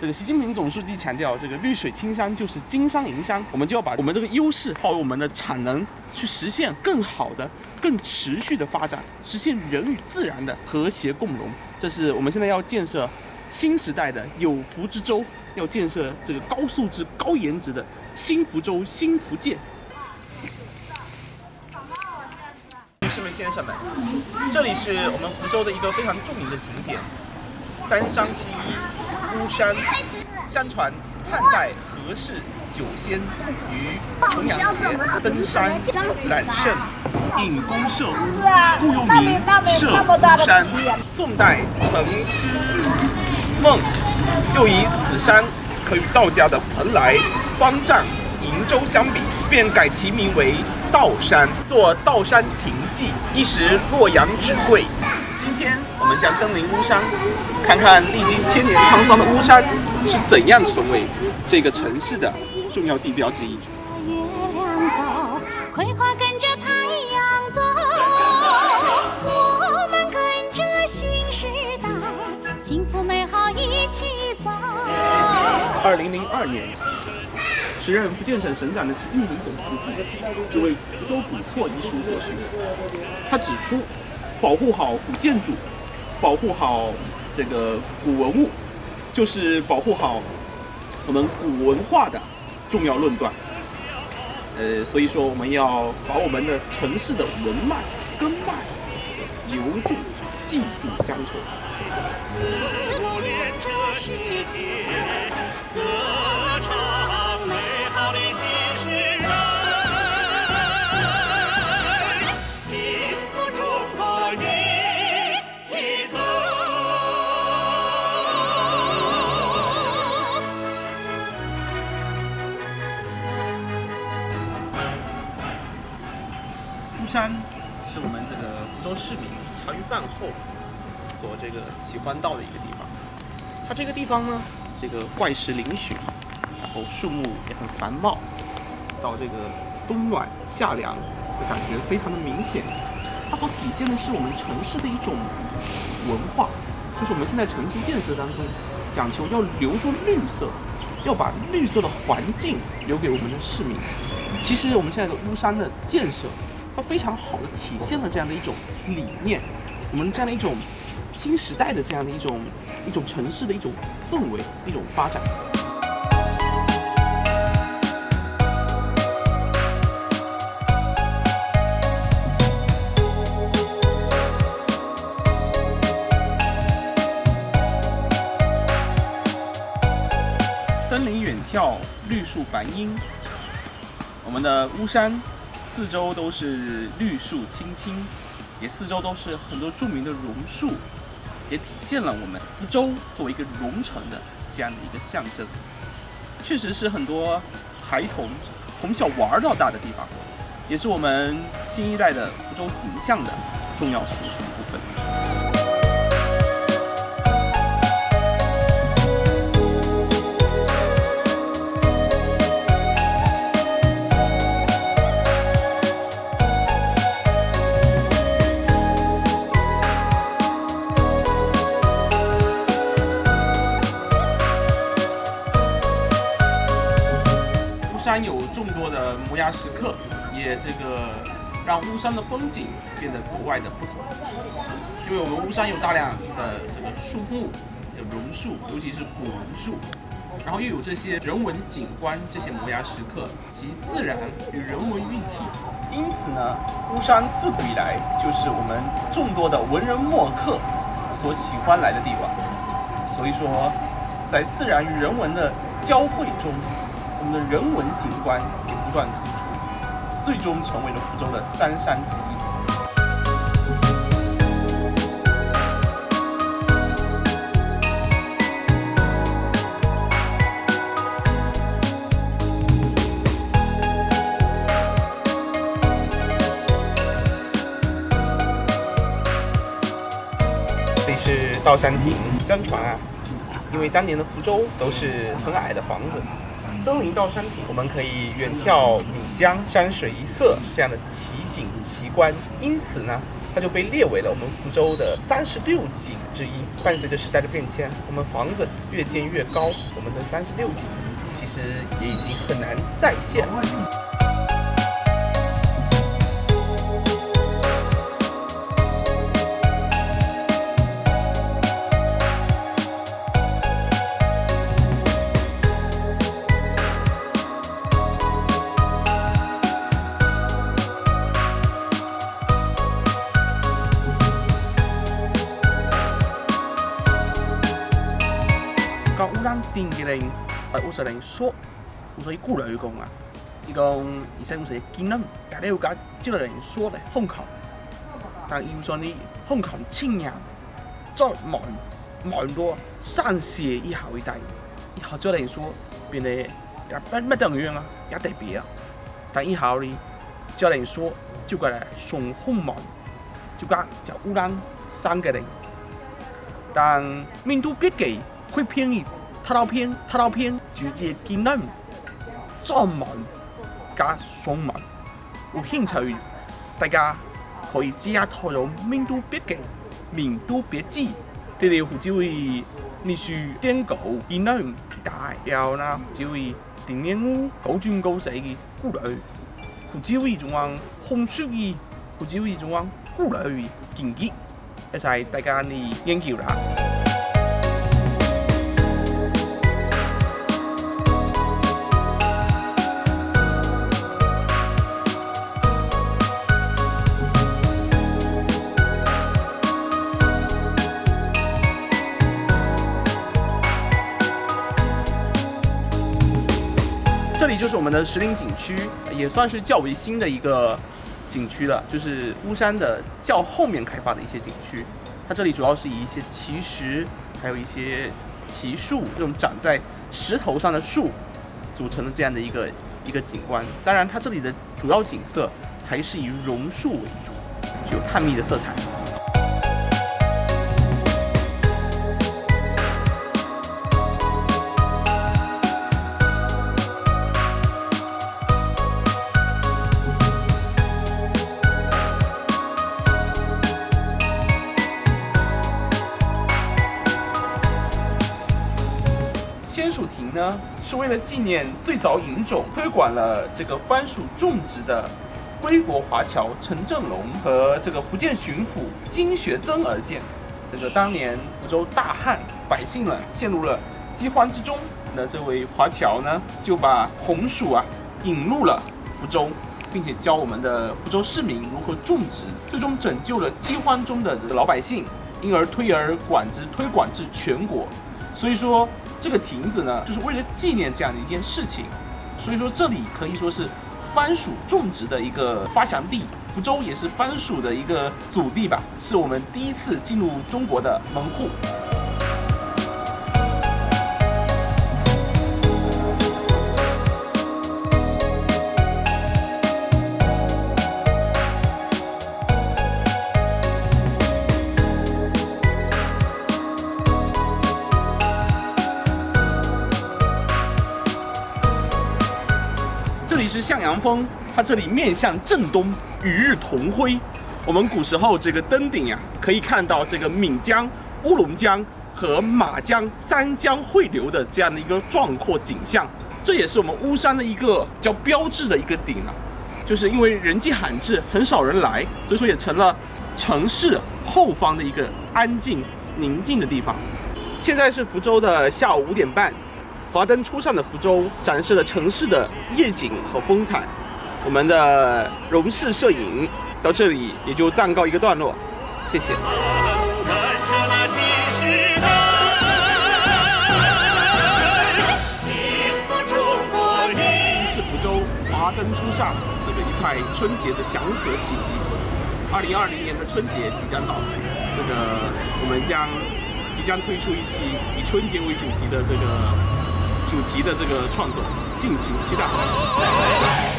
这个习近平总书记强调，这个绿水青山就是金山银山，我们就要把我们这个优势化为我们的产能，去实现更好的、更持续的发展，实现人与自然的和谐共荣。这是我们现在要建设新时代的有福之州，要建设这个高素质、高颜值的新福州、新福建。女士们、先生们，这里是我们福州的一个非常著名的景点，三山之一巫山。相传汉代何氏酒仙于重阳节登山揽胜，引弓射巫，故又名射巫山。宋代陈师孟又以此山可与道家的蓬莱、方丈、瀛洲相比，便改其名为道山，作道山亭记，一时洛阳纸贵。今天我们将登临巫山，看看历经千年沧桑的巫山是怎样成为这个城市的重要地标之一。月亮走，葵花跟着太阳走，我们跟着新时代，幸福美好一起走。2002年，时任福建省省长的习近平总书记就为福州古厝一书作序，他指出，保护好古建筑，保护好这个古文物，就是保护好我们古文化的重要论断。所以说我们要把我们的城市的文脉、根脉留住、记住乡愁。丝路连着世界，歌唱美好的新时代，幸福中国一起走。巫山是我们这个福州市民茶余饭后所这个喜欢到的一个地方。它这个地方呢，这个怪石嶙峋，然后树木也很繁茂，到这个冬暖夏凉的感觉非常的明显。它所体现的是我们城市的一种文化，就是我们现在城市建设当中讲求要留住绿色，要把绿色的环境留给我们的市民。其实我们现在的巫山的建设，它非常好的体现了这样的一种理念，我们这样的一种新时代的这样的一种城市的一种氛围、一种发展。登临远眺，绿树繁荫。我们的巫山四周都是绿树青青，也四周都是很多著名的榕树，也体现了我们福州作为一个榕城的这样的一个象征。确实是很多孩童从小玩到大的地方，也是我们新一代的福州形象的重要组成部分。巫山有众多的摩崖石刻，也这个让巫山的风景变得格外的不同。因为我们巫山有大量的这个树木，有榕树，尤其是古榕树，然后又有这些人文景观，这些摩崖石刻集自然与人文一体。因此呢，巫山自古以来就是我们众多的文人墨客所喜欢来的地方。所以说，在自然与人文的交汇中，我们的人文景观也不断突出，最终成为了福州的三山之一。这里是道山亭，相传啊，因为当年的福州都是很矮的房子，登临到山顶，我们可以远眺岷江山水一色这样的奇景奇观，因此呢，它就被列为了我们福州的36景之一。伴随着时代的变迁，我们房子越建越高，我们的36景其实也已经很难再现了。讲乌兰顶嘅人，50人说，所以古来讲啊，伊讲以前50技能，大家有讲这个人说的风口，但伊说你风口轻呀，再满多散写一好一代，以后这人说变得也不等于啊，也特别啊，但以后呢，这人说就过来送风满，就讲叫乌兰山嘅人，但面都别给。会便宜，踏到偏，直接技能装满加送满。有興趣，大家可以只下投入面都別記，面都別記。你哋就會歷史典故技能大，然後呢就會電影高轉高死嘅古來，就會種樣風水嘅，就會種樣古來嘅經濟，一齊大家嚟研究啦。这里就是我们的石林景区，也算是较为新的一个景区了，就是巫山的较后面开发的一些景区。它这里主要是以一些奇石，还有一些奇树，这种长在石头上的树组成的这样的一个景观。当然，它这里的主要景色还是以榕树为主，具有探秘的色彩。仙薯亭呢，是为了纪念最早引种、推广了这个番薯种植的归国华侨陈正龙和这个福建巡抚金学增而建。这个当年福州大旱，百姓呢陷入了饥荒之中，那这位华侨呢就把红薯引入了福州，并且教我们的福州市民如何种植，最终拯救了饥荒中的老百姓，因而推广至全国。所以说，这个亭子呢，就是为了纪念这样的一件事情。所以说，这里可以说是番薯种植的一个发祥地，福州也是番薯的一个祖地吧，是我们第一次进入中国的门户。这里是向阳峰，它这里面向正东，与日同辉。我们古时候这个登顶可以看到这个岷江、乌龙江和马江三江汇流的这样的一个壮阔景象。这也是我们巫山的一个比较标志的一个顶就是因为人迹罕至，很少人来，所以说也成了城市后方的一个安静宁静的地方。现在是福州的下午5点半。华灯初上的福州展示了城市的夜景和风采。我们的荣氏摄影到这里也就暂告一个段落，谢谢。是福州华灯初上，这个一派春节的祥和气息。2020年的春节即将到来，这个我们即将推出一期以春节为主题的这个创作，敬请期待。